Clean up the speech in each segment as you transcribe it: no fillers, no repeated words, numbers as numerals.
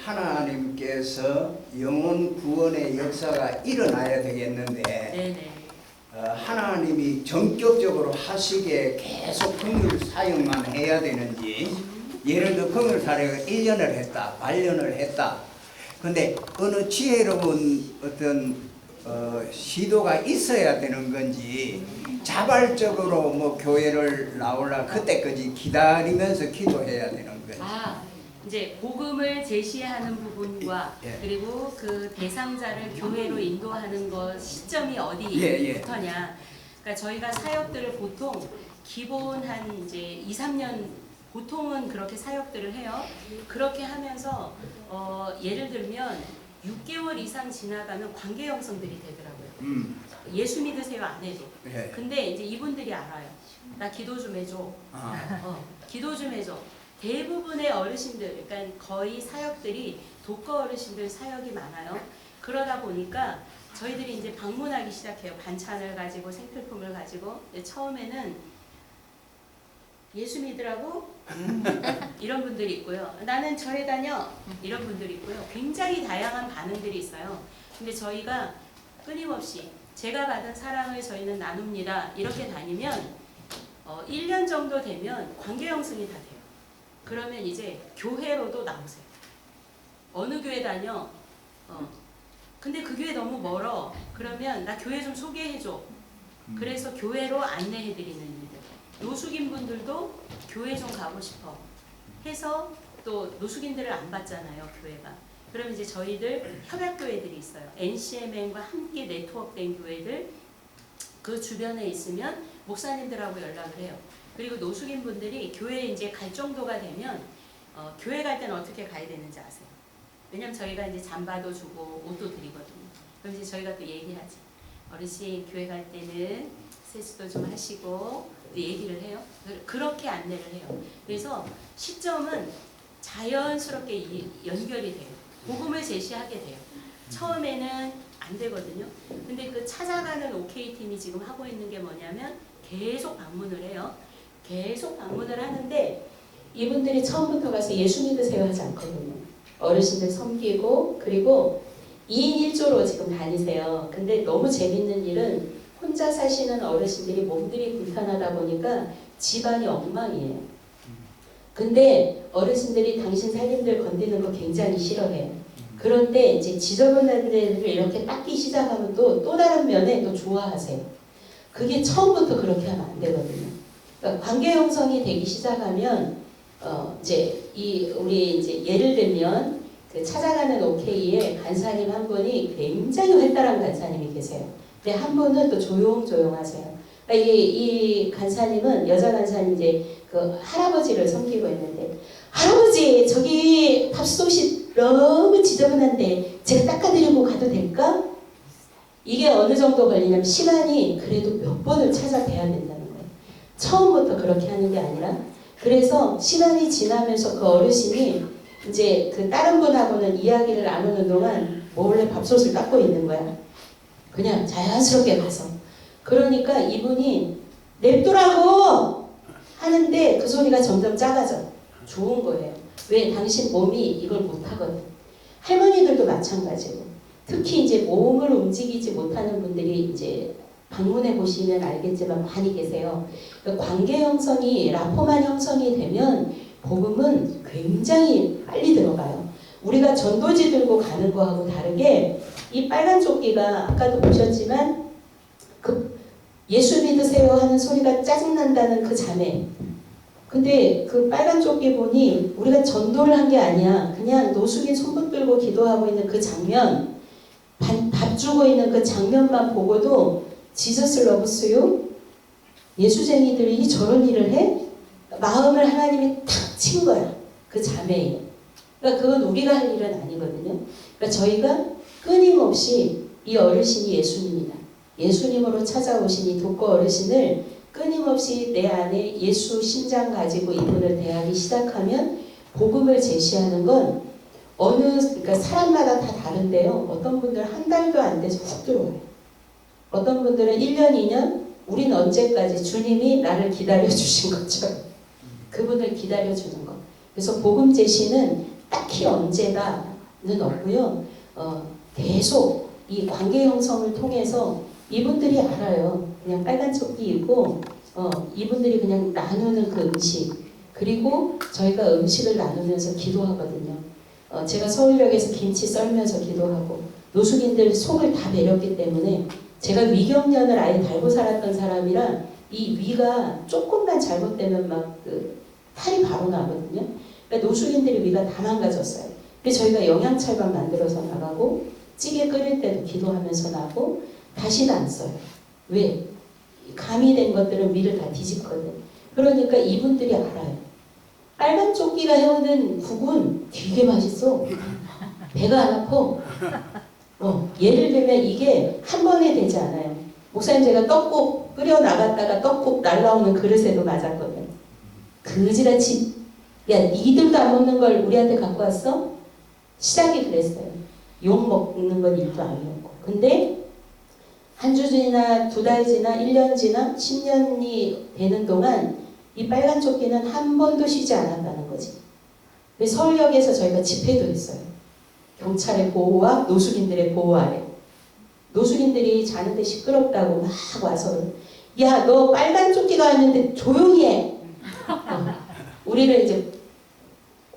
하나님께서 영혼 구원의 역사가 일어나야 되겠는데 네네. 하나님이 전격적으로 하시기에 계속 긍휼 사역만 해야 되는지, 예를 들어 긍휼 사역을 1년을 했다, 반년을 했다. 근데 어느 지혜로운 어떤 시도가 있어야 되는 건지, 자발적으로 뭐 교회를 나오려 그때까지 기다리면서 기도해야 되는 건지. 이제 복음을 제시하는 부분과 그리고 그 대상자를 교회로 인도하는 것 시점이 어디부터냐. 그러니까 저희가 사역들을 보통 기본 한 이제 2, 3년 보통은 그렇게 사역들을 해요. 그렇게 하면서 예를 들면 6개월 이상 지나가면 관계 형성들이 되더라고요. 예수 믿으세요 안 해도. 근데 이제 이분들이 알아요. 나 기도 좀 해줘. 기도 좀 해줘. 대부분의 어르신들, 그러니까 거의 사역들이 독거 어르신들 사역이 많아요. 그러다 보니까 저희들이 이제 방문하기 시작해요. 반찬을 가지고 생필품을 가지고. 처음에는 예수 믿으라고 이런 분들이 있고요. 나는 절에 다녀 이런 분들이 있고요. 굉장히 다양한 반응들이 있어요. 근데 저희가 끊임없이 제가 받은 사랑을 저희는 나눕니다. 이렇게 다니면 1년 정도 되면 관계 형성이 다 돼요. 그러면 이제 교회로도 나오세요. 어느 교회 다녀? 근데 그 교회 너무 멀어. 그러면 나 교회 좀 소개해줘. 그래서 교회로 안내해드리는 일들. 노숙인 분들도 교회 좀 가고 싶어 해서, 또 노숙인들을 안 받잖아요, 교회가. 그럼 이제 저희들 협약교회들이 있어요. NCMN과 함께 네트워크된 교회들, 그 주변에 있으면 목사님들하고 연락을 해요. 그리고 노숙인 분들이 교회에 이제 갈 정도가 되면 교회 갈 때는 어떻게 가야 되는지 아세요? 왜냐면 저희가 이제 잠바도 주고 옷도 드리거든요. 그럼 이제 저희가 또 얘기하지. 어르신 교회 갈 때는 세수도 좀 하시고, 또 얘기를 해요. 그렇게 안내를 해요. 그래서 시점은 자연스럽게 연결이 돼요. 복음을 제시하게 돼요. 처음에는 안 되거든요. 근데 그 찾아가는 OK팀이 지금 하고 있는 게 뭐냐면 계속 방문을 해요. 계속 방문을 하는데 이분들이 처음부터 가서 예수 믿으세요 하지 않거든요. 어르신들 섬기고, 그리고 2인 1조로 지금 다니세요. 근데 너무 재밌는 일은 혼자 사시는 어르신들이 몸들이 불편하다 보니까 집안이 엉망이에요. 근데 어르신들이 당신 살림들 건드는 거 굉장히 싫어해요. 그런데 이제 지저분한 데를 이렇게 닦기 시작하면 또 다른 면에 또 좋아하세요. 그게 처음부터 그렇게 하면 안 되거든요. 그러니까 관계 형성이 되기 시작하면 우리 이제 예를 들면 그 찾아가는 OK에 간사님 한 분이 굉장히 활달한 간사님이 계세요. 근데 한 분은 또 조용조용하세요. 그러니까 이 간사님은, 여자 간사님, 이제 그 할아버지를 섬기고 있는데, 할아버지 저기 밥솥이 너무 지저분한데 제가 닦아드리고 가도 될까? 이게 어느 정도 걸리냐면 시간이 그래도 몇 번을 찾아뵈야 된다는 거예요. 처음부터 그렇게 하는 게 아니라. 그래서 시간이 지나면서 그 어르신이 이제 그 다른 분하고는 이야기를 나누는 동안 몰래 밥솥을 닦고 있는 거야. 그냥 자연스럽게 가서. 그러니까 이분이 냅두라고 하는데 그 소리가 점점 작아져. 좋은 거예요. 왜? 당신 몸이 이걸 못하거든. 할머니들도 마찬가지고. 특히 이제 몸을 움직이지 못하는 분들이 이제 방문해 보시면 알겠지만 많이 계세요. 관계 형성이, 라포만 형성이 되면 복음은 굉장히 빨리 들어가요. 우리가 전도지 들고 가는 거하고 다르게 이 빨간 조끼가 아까도 보셨지만 그 예수 믿으세요 하는 소리가 짜증난다는 그 자매. 근데 그 빨간 조끼 보니 우리가 전도를 한 게 아니야. 그냥 노숙인 손붙 들고 기도하고 있는 그 장면, 밥 주고 있는 그 장면만 보고도 지저스 러브스요? 예수쟁이들이 저런 일을 해? 마음을 하나님이 탁 친 거야. 그 자매에. 그러니까 그건 우리가 할 일은 아니거든요. 그러니까 저희가 끊임없이 이 어르신이 예수님이다. 예수님으로 찾아오신 이 독거 어르신을 끊임없이 내 안에 예수 심장 가지고 이분을 대하기 시작하면 복음을 제시하는 건 그러니까 사람마다 다 다른데요. 어떤 분들은 한 달도 안 돼서 훅 들어와요. 어떤 분들은 1년, 2년, 우린 언제까지 주님이 나를 기다려주신 것처럼 그분을 기다려주는 것. 그래서 복음 제시는 딱히 언제다는 없고요. 계속 이 관계 형성을 통해서 이분들이 알아요. 그냥 빨간 조끼 입고 이분들이 그냥 나누는 그 음식, 그리고 저희가 음식을 나누면서 기도하거든요. 제가 서울역에서 김치 썰면서 기도하고 노숙인들 속을 다 배렸기 때문에 제가 위경련을 아예 달고 살았던 사람이라 이 위가 조금만 잘못되면 막 그 탈이 바로 나거든요. 그러니까 노숙인들이 위가 다 망가졌어요. 그래서 저희가 영양철밥 만들어서 나가고 찌개 끓일 때도 기도하면서 나고 다시는 안 써요. 왜? 가미된 것들은 위를 다 뒤집거든. 그러니까 이분들이 알아요. 빨간 조끼가 해오는 국은 되게 맛있어. 배가 안 아파. 예를 들면 이게 한 번에 되지 않아요. 목사님, 제가 떡국 끓여 나갔다가 떡국 날라오는 그릇에도 맞았거든. 그지같이, 야, 니들도 안 먹는 걸 우리한테 갖고 왔어? 시작이 그랬어요. 욕 먹는 건 일도 아니었고. 근데 한 주 지나 2달 지나 1년 지나 10년이 되는 동안 이 빨간 조끼는 한 번도 쉬지 않았다는 거지. 서울역에서 저희가 집회도 했어요. 경찰의 보호와 노숙인들의 보호 아래. 노숙인들이 자는데 시끄럽다고 막 와서, 야, 너 빨간 조끼가 왔는데 조용히 해. 우리를 이제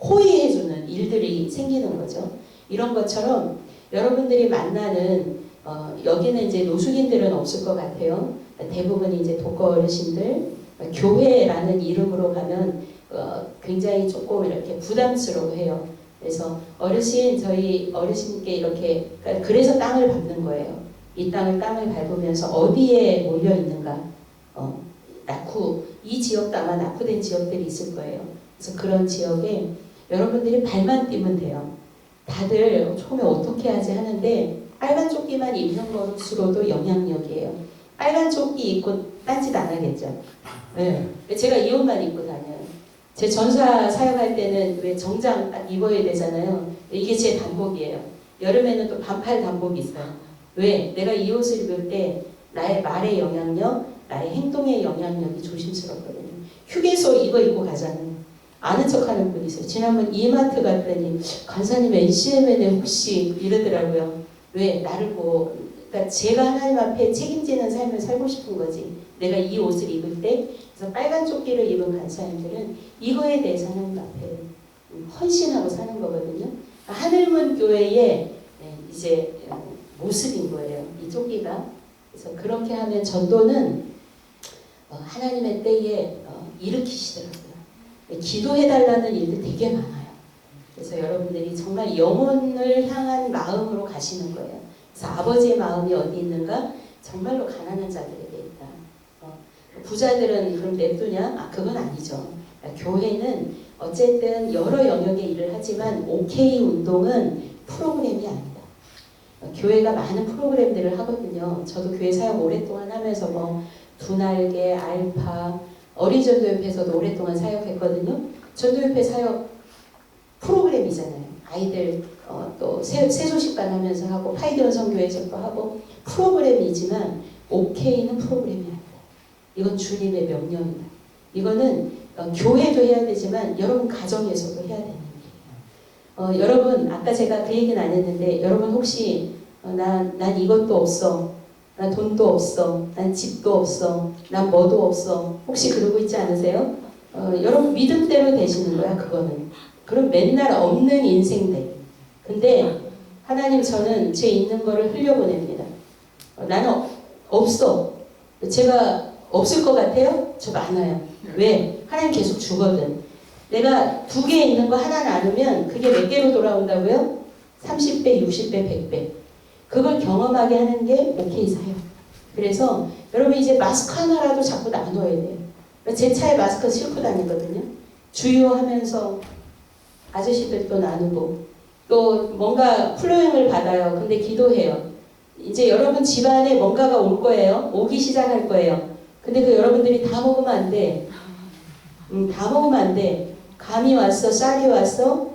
호의해주는 일들이 생기는 거죠. 이런 것처럼 여러분들이 만나는 여기는 이제 노숙인들은 없을 것 같아요. 대부분 이제 독거 어르신들, 교회라는 이름으로 가면 굉장히 조금 이렇게 부담스러워해요. 그래서 저희 어르신께 이렇게, 그래서 땅을 밟는 거예요. 이 땅을 밟으면서 어디에 몰려 있는가. 이 지역도 아마 낙후된 지역들이 있을 거예요. 그래서 그런 지역에 여러분들이 발만 띄면 돼요. 다들 처음에 어떻게 하지 하는데 빨간 조끼만 입는 것으로도 영향력이에요. 빨간 조끼 입고 딴짓 안 하겠죠. 네. 제가 이 옷만 입고 다녀요. 제 전사 사역할 때는 왜 정장 딱 입어야 되잖아요. 이게 제 단복이에요. 여름에는 또 반팔 단복이 있어요. 왜? 내가 이 옷을 입을 때 나의 말의 영향력, 나의 행동의 영향력이 조심스럽거든요. 휴게소 이거 입고 가잖아요. 아는 척하는 분이 있어요. 지난번 이마트 갔더니 간사님 NCMN에 혹시 이러더라고요. 왜? 나를 그러니까 제가 하나님 앞에 책임지는 삶을 살고 싶은 거지. 내가 이 옷을 입을 때. 그래서 빨간 조끼를 입은 간사님들은 이거에 대해서 하나님 앞에 헌신하고 사는 거거든요. 하늘문 교회의 이제 모습인 거예요. 이 조끼가. 그래서 그렇게 하면 전도는 하나님의 때에 일으키시더라고요. 기도해달라는 일도 되게 많아요. 그래서 여러분들이 정말 영혼을 향한 마음으로 가시는 거예요. 그래서 아버지의 마음이 어디 있는가? 정말로 가난한 자들에게 있다. 부자들은 그럼 냅두냐? 그건 아니죠. 교회는 어쨌든 여러 영역의 일을 하지만 OK 운동은 프로그램이 아니다. 교회가 많은 프로그램들을 하거든요. 저도 교회 사역 오랫동안 하면서 두날개, 알파, 어린전도협회에서도 오랫동안 사역했거든요. 전도협회 사역 프로그램이잖아요. 아이들 또 세소식반 하면서 하고 파이드원 선교회에서도 하고 프로그램이지만 OK는 프로그램이 아니다. 이건 주님의 명령이다. 이거는 교회도 해야 되지만 여러분 가정에서도 해야 되는 일이에요. 여러분 아까 제가 그 얘기는 안 했는데 여러분 혹시 난 이것도 없어. 난 돈도 없어. 난 집도 없어. 난 뭐도 없어. 혹시 그러고 있지 않으세요? 여러분 믿음대로 되시는 거야 그거는. 그럼 맨날 없는 인생들. 근데 하나님 저는 제 있는 거를 흘려보냅니다. 나는 없어. 제가 없을 것 같아요? 저 많아요. 왜? 하나님 계속 주거든. 내가 2개 있는 거 하나 나누면 그게 몇 개로 돌아온다고요? 30배, 60배, 100배. 그걸 경험하게 하는 게 OK 사역. 그래서 여러분 이제 마스크 하나라도 자꾸 나눠야 돼요. 제 차에 마스크 싣고 다니거든요. 주유하면서 아저씨들도 나누고 또 뭔가 플로잉을 받아요. 근데 기도해요. 이제 여러분 집안에 뭔가가 올 거예요. 오기 시작할 거예요. 근데 그 여러분들이 다 먹으면 안 돼. 다 먹으면 안 돼. 감이 왔어, 쌀이 왔어.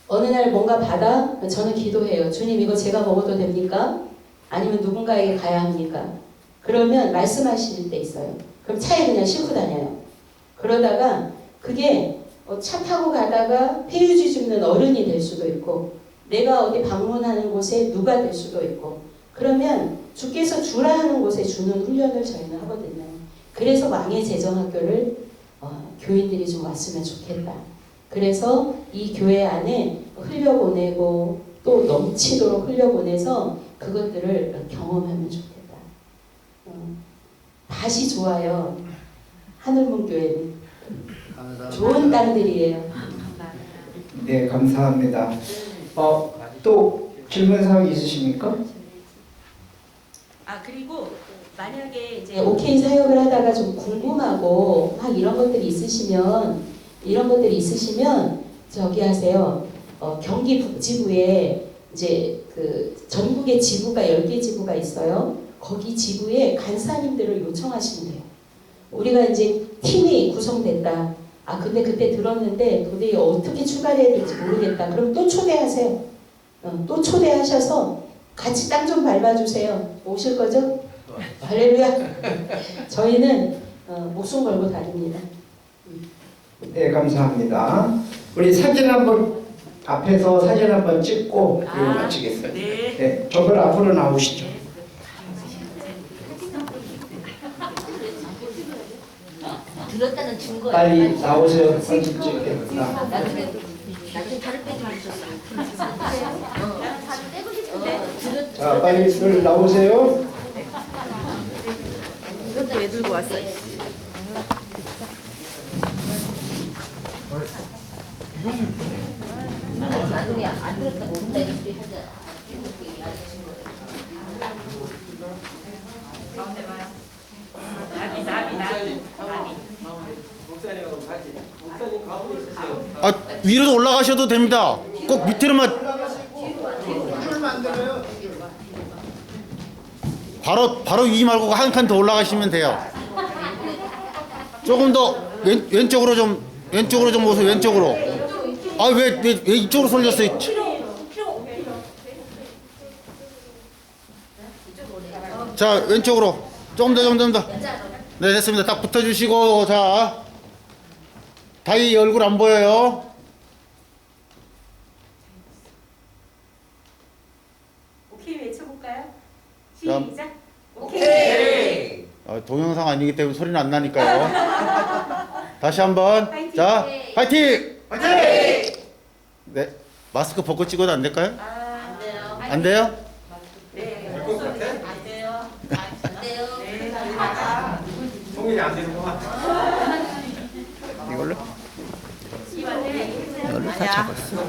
어느 날 뭔가 받아? 저는 기도해요. 주님 이거 제가 먹어도 됩니까? 아니면 누군가에게 가야 합니까? 그러면 말씀하실 때 있어요. 그럼 차에 그냥 싣고 다녀요. 그러다가 그게 차 타고 가다가 폐유지 줍는 어른이 될 수도 있고 내가 어디 방문하는 곳에 누가 될 수도 있고 그러면 주께서 주라 하는 곳에 주는 훈련을 저희는 하거든요. 그래서 왕의 재정학교를 교인들이 좀 왔으면 좋겠다. 그래서 이 교회 안에 흘려보내고 또 넘치도록 흘려보내서 그것들을 경험하면 좋겠다. 다시 좋아요. 하늘문 교회는 좋은 땅들이에요. 네, 감사합니다. 또 질문사항 있으십니까? 그리고 만약에 이제 OK 사역을 하다가 좀 궁금하고 막 이런 것들이 있으시면 저기 하세요. 경기 북지부에 이제 그 전국의 지부가 10개 지부가 있어요. 거기 지부에 간사님들을 요청하시면 돼요. 우리가 이제 팀이 구성됐다. 근데 그때 들었는데 도저히 어떻게 추가해야 될지 모르겠다. 그럼 또 초대하세요. 또 초대하셔서 같이 땅 좀 밟아주세요. 오실 거죠? 할렐루야. 저희는 목숨 걸고 다닙니다. 네, 감사합니다. 우리 사진 한번 앞에서 사진 한번 찍고 그리고 마치겠습니다. 네, 저걸 앞으로 나오시죠. 들었다는 증거야. 빨리 나오세요. 사진 찍게. 나좀 다른 빼지 말았었어. 떼고 싶은데. 자, 빨리들 나오세요. 이것도 왜 들고 왔어? 나중에 안 들었다고 모른다 이렇게 하자. 위로도 올라가셔도 됩니다. 꼭 밑으로만 바로 위 말고 한 칸 더 올라가시면 돼요. 조금 더 왼쪽으로 좀 오세요. 왼쪽으로. 왜 이쪽으로 쏠렸어요? 자, 왼쪽으로 조금 더. 네, 됐습니다. 딱 붙어주시고, 자, 다이 얼굴 안 보여요. 오케이 외쳐볼까요? 자, 시작. 오케이. 동영상 아니기 때문에 소리는 안 나니까요. 다시 한번. 파이팅. 자, 파이팅! 네, 마스크 벗고 찍어도 안 될까요? 안 돼요. 안 돼요? 네. 안 돼요. 안 돼요. 통일이 안 되는구만. 이걸로 다 잡았어.